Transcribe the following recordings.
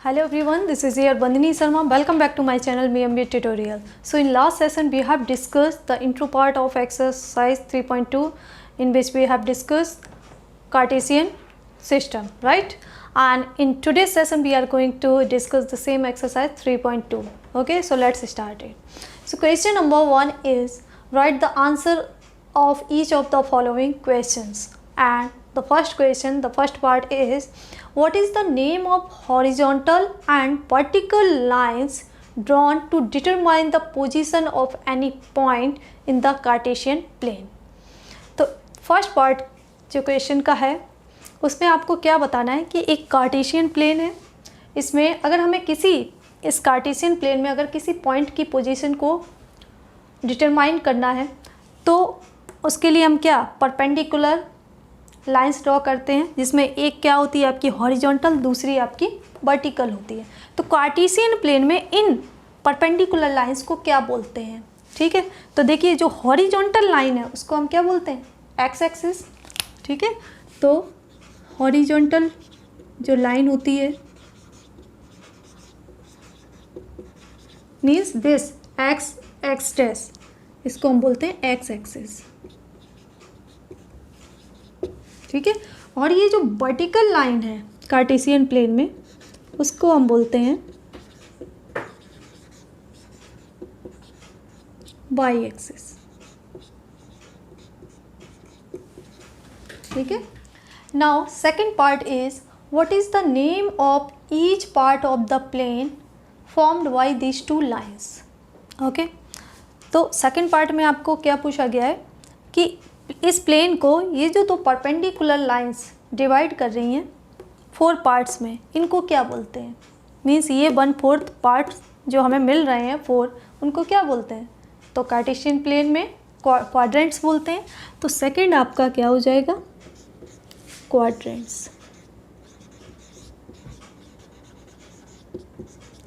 Hello everyone, this is your Bandhini Sharma. Welcome back to my channel MBA tutorial. So in last session we have discussed the intro part of exercise 3.2 in which we have discussed Cartesian system, right? And in today's session we are going to discuss the same exercise 3.2. Okay, so let's start it. So question number 1 is write the answer of each of the following questions. And the first question, the first part is what is the name of horizontal and vertical lines drawn to determine the position of any point in the Cartesian plane? तो first part जो question का है उसमें आपको क्या बताना है कि एक कार्टेशियन प्लेन है, इसमें अगर हमें इस कार्टेशियन प्लेन में अगर किसी पॉइंट की पोजीशन को डिटरमाइन करना है तो उसके लिए हम क्या परपेंडिकुलर लाइंस ड्रॉ करते हैं, जिसमें एक क्या होती है आपकी हॉरिजॉन्टल, दूसरी आपकी वर्टिकल होती है। तो कार्टेशियन प्लेन में इन परपेंडिकुलर लाइंस को क्या बोलते हैं? ठीक है, तो देखिए जो हॉरिजॉन्टल लाइन है उसको हम क्या बोलते हैं? X axis. ठीक है, तो हॉरिजॉन्टल जो लाइन होती है means this x x dash, इसको हम बोलते हैं एक्स एक्सिस। ठीक है, और ये जो वर्टिकल लाइन है कार्टेशियन प्लेन में उसको हम बोलते हैं वाई एक्सिस। ठीक है, now second part is what is the name of each part of the plane formed by this two lines. Okay, तो सेकेंड पार्ट में आपको क्या पूछा गया है कि इस प्लेन को ये जो दो परपेंडिकुलर लाइंस डिवाइड कर रही हैं 4 पार्ट्स में, इनको क्या बोलते हैं? मीन्स ये 1/4 पार्ट जो हमें मिल रहे हैं 4, उनको क्या बोलते हैं? तो कार्टेशियन प्लेन में क्वाड्रेंट्स बोलते हैं। तो सेकंड आपका क्या हो जाएगा? क्वाड्रेंट्स।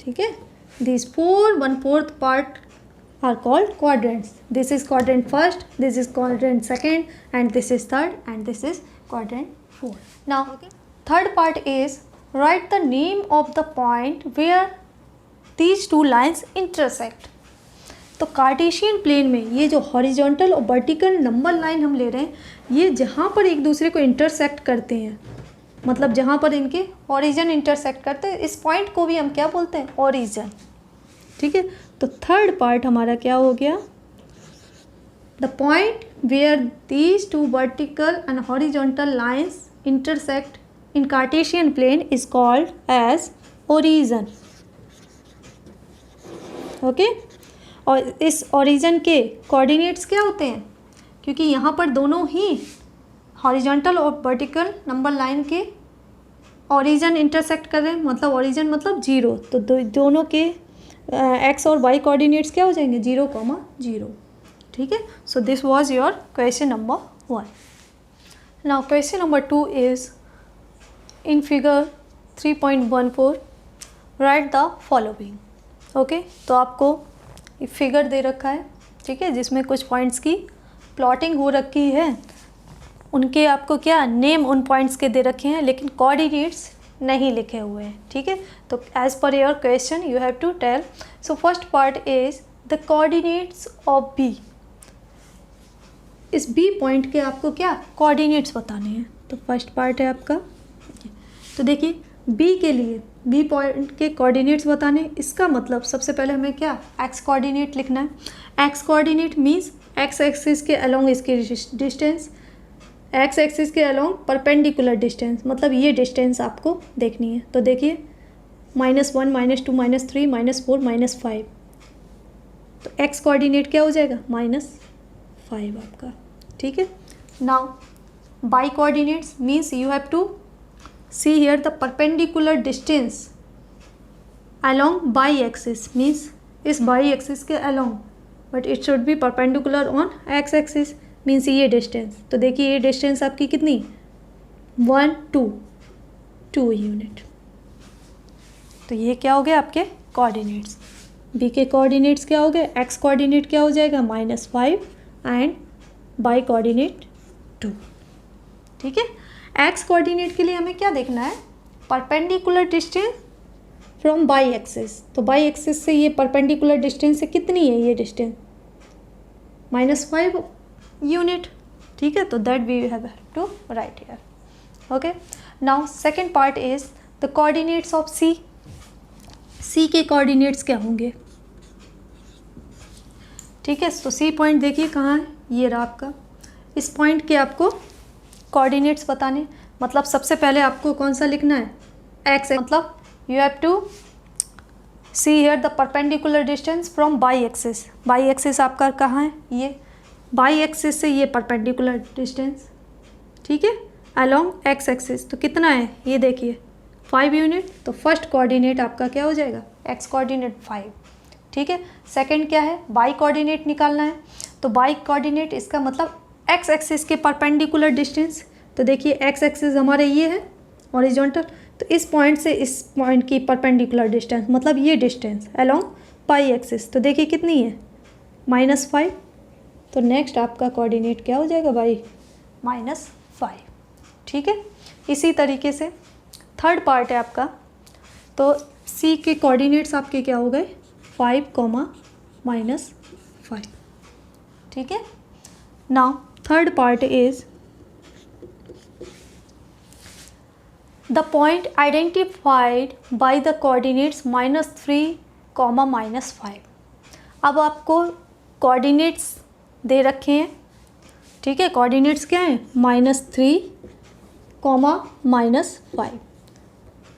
ठीक है, this 4 1/4 part are called quadrants. This is quadrant first, this is quadrant second, and this is third, and this is quadrant 4. Now third part is write the name of the point where these two lines intersect. तो Cartesian plane में ये जो horizontal और vertical number line हम ले रहे हैं, ये जहाँ पर एक दूसरे को इंटरसेक्ट करते हैं, मतलब जहाँ पर इनके ओरिजिन इंटरसेक्ट करते हैं, इस पॉइंट को भी हम क्या बोलते हैं? ओरिजिन। ठीक है, तो थर्ड पार्ट हमारा क्या हो गया? The point where these two vertical and horizontal lines intersect in Cartesian plane is called as origin. Okay, और इस ओरिजिन के कोऑर्डिनेट्स क्या होते हैं? क्योंकि यहाँ पर दोनों ही हॉरिजॉन्टल और वर्टिकल नंबर लाइन के ओरिजिन इंटरसेक्ट कर रहे हैं, मतलब ओरिजिन मतलब 0, तो दोनों के एक्स और वाई कोऑर्डिनेट्स क्या हो जाएंगे? 0, 0। ठीक है, so this was your question number 1। Now question number 2 is in figure 3.14 right the following. Okay, तो आपको फिगर दे रखा है, ठीक है, जिसमें कुछ पॉइंट्स की प्लॉटिंग हो रखी है, उनके आपको क्या नेम उन पॉइंट्स के दे रखे हैं, लेकिन कोऑर्डिनेट्स नहीं लिखे हुए हैं। ठीक है, तो as per your question you have to tell. So first part is the coordinates of B. इस बी पॉइंट के आपको क्या कोऑर्डिनेट्स बताने हैं। तो फर्स्ट पार्ट है आपका, तो देखिए बी के लिए बी पॉइंट के कोऑर्डिनेट्स बताने, इसका मतलब सबसे पहले हमें क्या एक्स कोऑर्डिनेट लिखना है। X coordinate means x axis के अलोंग इसकी डिस्टेंस, एक्स एक्सिस के अलोंग परपेंडिकुलर डिस्टेंस, मतलब ये डिस्टेंस आपको देखनी है। तो देखिए -1 -2 -3 -4 -5, तो एक्स कोऑर्डिनेट क्या हो जाएगा? -5 आपका। ठीक है, now Y coordinates means you have to see here the perpendicular distance along Y axis, means इस बाई एक्सिस के along, but it should be perpendicular on X axis, means ये डिस्टेंस। तो देखिए ये डिस्टेंस आपकी कितनी? 1 2 यूनिट। तो ये क्या हो गया आपके कोऑर्डिनेट्स। बी के कोऑर्डिनेट्स क्या हो गए? एक्स कोऑर्डिनेट क्या हो जाएगा? -5 एंड बाई कोऑर्डिनेट 2। ठीक है, एक्स कोऑर्डिनेट के लिए हमें क्या देखना है? Perpendicular distance from Y axis, तो बाई एक्सिस से ये परपेंडिकुलर डिस्टेंस से कितनी है ये डिस्टेंस, -5 यूनिट, ठीक है। तो that we have to write here. Okay, now second part is the coordinates of C. C के कोऑर्डिनेट्स क्या होंगे, ठीक है। तो सी पॉइंट देखिए कहाँ है, ये रहा आपका। इस पॉइंट के आपको कोऑर्डिनेट्स बताने, मतलब सबसे पहले आपको कौन सा लिखना है, एक्स, मतलब you have to see here the perpendicular distance from Y axis. Y axis आपका कहाँ है, ये बाई एक्सिस से ये परपेंडिकुलर डिस्टेंस, ठीक है, अलोंग एक्स एक्सिस। तो कितना है ये देखिए 5 यूनिट। तो फर्स्ट कोऑर्डिनेट आपका क्या हो जाएगा, एक्स कोऑर्डिनेट 5, ठीक है। सेकंड क्या है, बाई कोऑर्डिनेट निकालना है। तो बाई कोऑर्डिनेट इसका मतलब एक्स एक्सिस के परपेंडिकुलर डिस्टेंस। तो देखिए एक्स एक्सिस हमारे ये है हॉरिजॉन्टल, तो इस पॉइंट से इस पॉइंट की परपेंडिकुलर डिस्टेंस मतलब ये डिस्टेंस अलोंग बाई एक्सिस। तो देखिए कितनी है, -5। तो नेक्स्ट आपका कोऑर्डिनेट क्या हो जाएगा, बाई -5, ठीक है। इसी तरीके से थर्ड पार्ट है आपका, तो सी के कोऑर्डिनेट्स आपके क्या हो गए, 5, -5, ठीक है। Now third part is the point identified by the coordinates -3, -5। अब आपको कोऑर्डिनेट्स दे रखे हैं, ठीक है। कोऑर्डिनेट्स क्या हैं, -3, -5।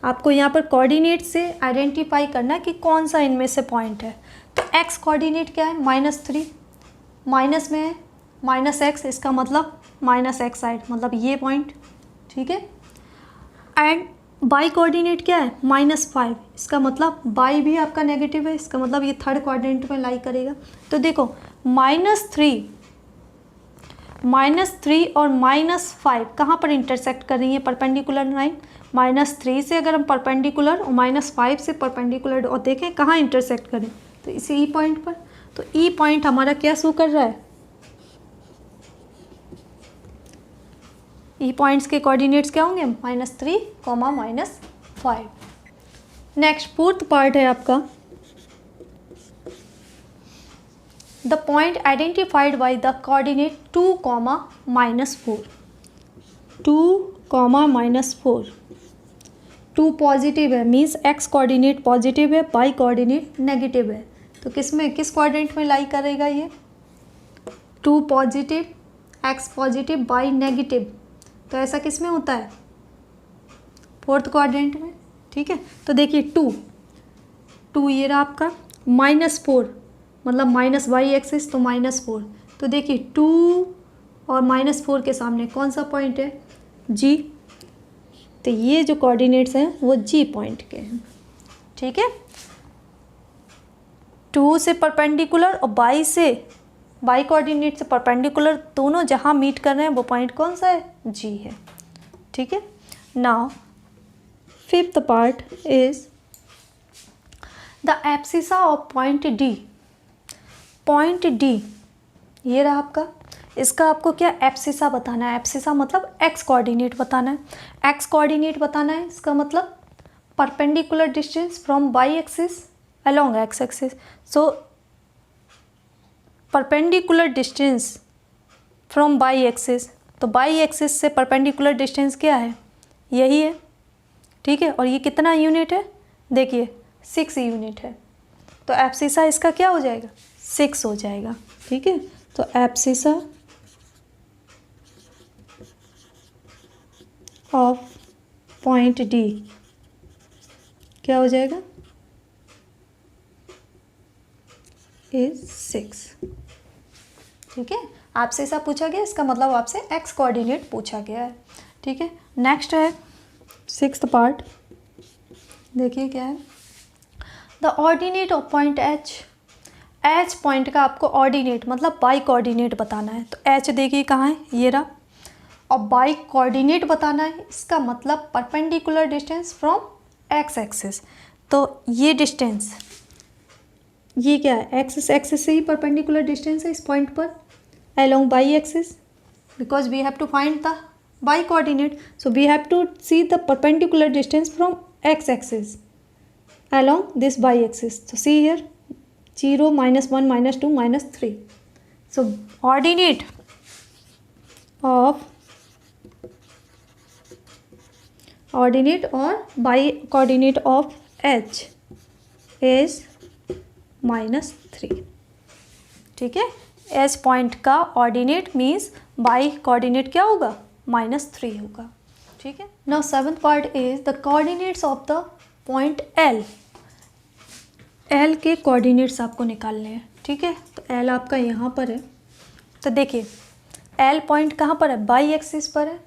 आपको यहाँ पर कोऑर्डिनेट से आइडेंटिफाई करना है कि कौन सा इनमें से पॉइंट है। तो एक्स कोऑर्डिनेट क्या है, -3, माइनस में है -x, इसका मतलब -x साइड, मतलब ये पॉइंट, ठीक है। एंड बाई कोऑर्डिनेट क्या है, -5, इसका मतलब बाई भी आपका नेगेटिव है, इसका मतलब ये थर्ड कोऑर्डिनेट में लाई करेगा। तो देखो -3 और -5 कहाँ पर इंटरसेक्ट कर रही है, परपेंडिकुलर लाइन। -3 से अगर हम परपेंडिकुलर और -5 से परपेंडिकुलर और देखें कहाँ इंटरसेक्ट करें, तो इसी ई पॉइंट पर। तो ई पॉइंट हमारा क्या शो कर रहा है, ई पॉइंट्स के कोऑर्डिनेट्स क्या होंगे, -3, -5। नेक्स्ट फोर्थ पार्ट है आपका, the point identified by the coordinate 2, -4। 2, -4। 2 positive है, मीन्स एक्स कोऑर्डिनेट पॉजिटिव है, बाई कोऑर्डिनेट नेगेटिव है। तो किस कोऑर्डिनेट में लाई करेगा ये, 2 positive, x positive, by negative. तो ऐसा किस में होता है, फोर्थ कोऑर्डिनेट में, ठीक है। तो देखिए 2 ये रहा आपका, -4 मतलब माइनस बाई एक्सिस, तो -4। तो देखिए 2 और -4 के सामने कौन सा पॉइंट है, जी। तो ये जो कोऑर्डिनेट्स हैं वो जी पॉइंट के हैं, ठीक है। 2 से परपेंडिकुलर और बाई कोऑर्डिनेट से परपेंडिकुलर दोनों जहाँ मीट कर रहे हैं वो पॉइंट कौन सा है, जी है, ठीक है। Now fifth part is the abscissa of point D. Point D ये रहा आपका, इसका आपको क्या एब्सिसा बताना है। एब्सिसा मतलब एक्स कोऑर्डिनेट बताना है। एक्स कोऑर्डिनेट बताना है, इसका मतलब perpendicular distance from Y axis along x axis. So perpendicular distance from Y axis, तो बाई एक्सिस से परपेंडिकुलर डिस्टेंस क्या है, यही है, ठीक है। और ये कितना यूनिट है, देखिए 6 यूनिट है। तो एब्सिसा इसका क्या हो जाएगा, 6 हो जाएगा, ठीक है। तो एब्सिसा ऑफ पॉइंट डी क्या हो जाएगा, इज 6, ठीक है। आपसे ऐसा पूछा गया, इसका मतलब आपसे एक्स कोऑर्डिनेट पूछा गया है, ठीक है। नेक्स्ट है सिक्स्थ पार्ट, देखिए क्या है, the ordinate of point H. H point का आपको ऑर्डिनेट मतलब बाई कोऑर्डिनेट बताना है। तो एच देखिए कहाँ है, ये रहा, और बाई कोऑर्डिनेट बताना है, इसका मतलब perpendicular distance from X axis. तो ये डिस्टेंस ये क्या है, एक्सिस से ही परपेंडिकुलर डिस्टेंस है इस पॉइंट पर along Y axis, because we have to find the Y coordinate, so we have to see the perpendicular distance from X axis. along this y-axis. So see here, 0, -1, -2, -3. So ordinate or bi-coordinate of h is -3. ठीक है, H point का ordinate means by coordinate क्या होगा, -3 होगा. ठीक है. Now seventh part is the coordinates of the point L. L के coordinates आपको निकालने हैं. ठीक है, तो एल आपका यहाँ पर है. तो देखिए एल पॉइंट कहाँ पर है, बाई एक्सिस पर है.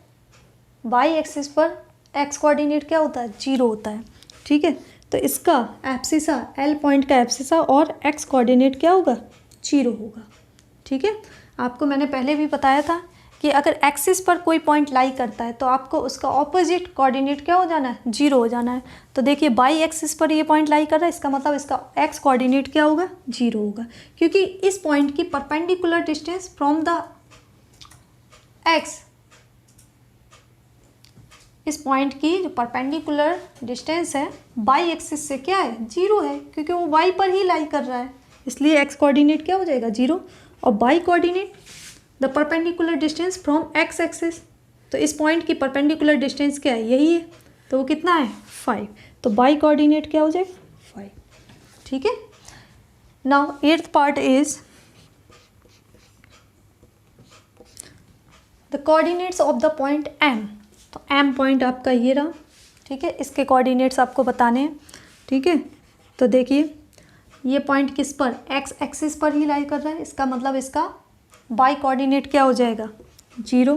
बाई एक्सिस पर एक्स कोऑर्डिनेट क्या होता है, 0 होता है. ठीक है, तो इसका एब्सिसा, एल पॉइंट का एब्सिसा और एक्स कोऑर्डिनेट क्या होगा, 0 होगा. ठीक है, आपको मैंने पहले भी बताया था कि अगर एक्सिस पर कोई पॉइंट लाई करता है तो आपको उसका ऑपोजिट कोऑर्डिनेट क्या हो जाना है, 0 हो जाना है. तो देखिए बाई एक्सिस पर ये पॉइंट लाई कर रहा है, इसका मतलब इसका एक्स कोऑर्डिनेट क्या होगा, 0 होगा, क्योंकि इस पॉइंट की perpendicular distance from the x, इस पॉइंट की जो परपेंडिकुलर डिस्टेंस है बाई एक्सिस से क्या है, 0 है, क्योंकि वो वाई पर ही लाई कर रहा है, इसलिए एक्स कोऑर्डिनेट क्या हो जाएगा, 0. और by coordinate the perpendicular distance from X axis, तो इस पॉइंट की परपेंडिकुलर डिस्टेंस क्या है, यही है, तो वो कितना है, 5. तो बाई कोऑर्डिनेट क्या हो जाएगा, 5. ठीक है. Now eighth part is the coordinates of the point M. तो एम पॉइंट आपका ये रहा. ठीक है, इसके कोऑर्डिनेट्स आपको बताने हैं. ठीक है, तो देखिए ये पॉइंट किस पर, एक्स एक्सिस पर ही लाई कर रहा है, इसका मतलब इसका बाई कोऑर्डिनेट क्या हो जाएगा, 0.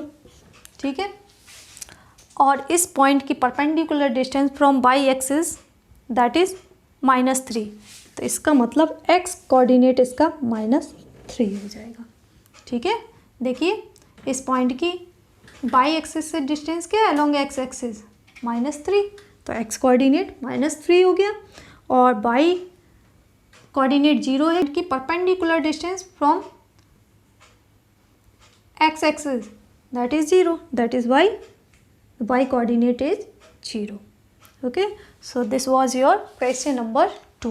ठीक है, और इस पॉइंट की perpendicular distance from Y axis that is -3, तो इसका मतलब एक्स कोऑर्डिनेट इसका -3 हो जाएगा. ठीक है, देखिए इस पॉइंट की बाई एक्सिस से डिस्टेंस क्या है अलोंग एक्स एक्सिस, -3, तो एक्स कोऑर्डिनेट -3 हो गया, और बाई कोऑर्डिनेट 0 है, कि perpendicular distance from X axis that is 0, that is Y, Y coordinate is 0. Okay, so this was your question number 2.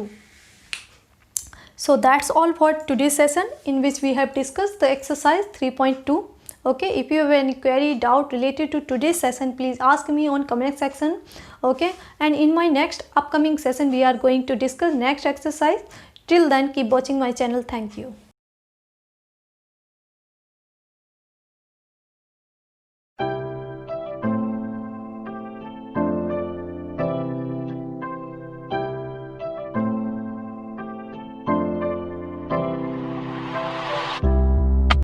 So that's all for today's session, in which we have discussed the exercise 3.2. Okay, if you have any query, doubt related to today's session, please ask me on comment section. Okay, and in my next upcoming session we are going to discuss next exercise. Till then, keep watching my channel. Thank you.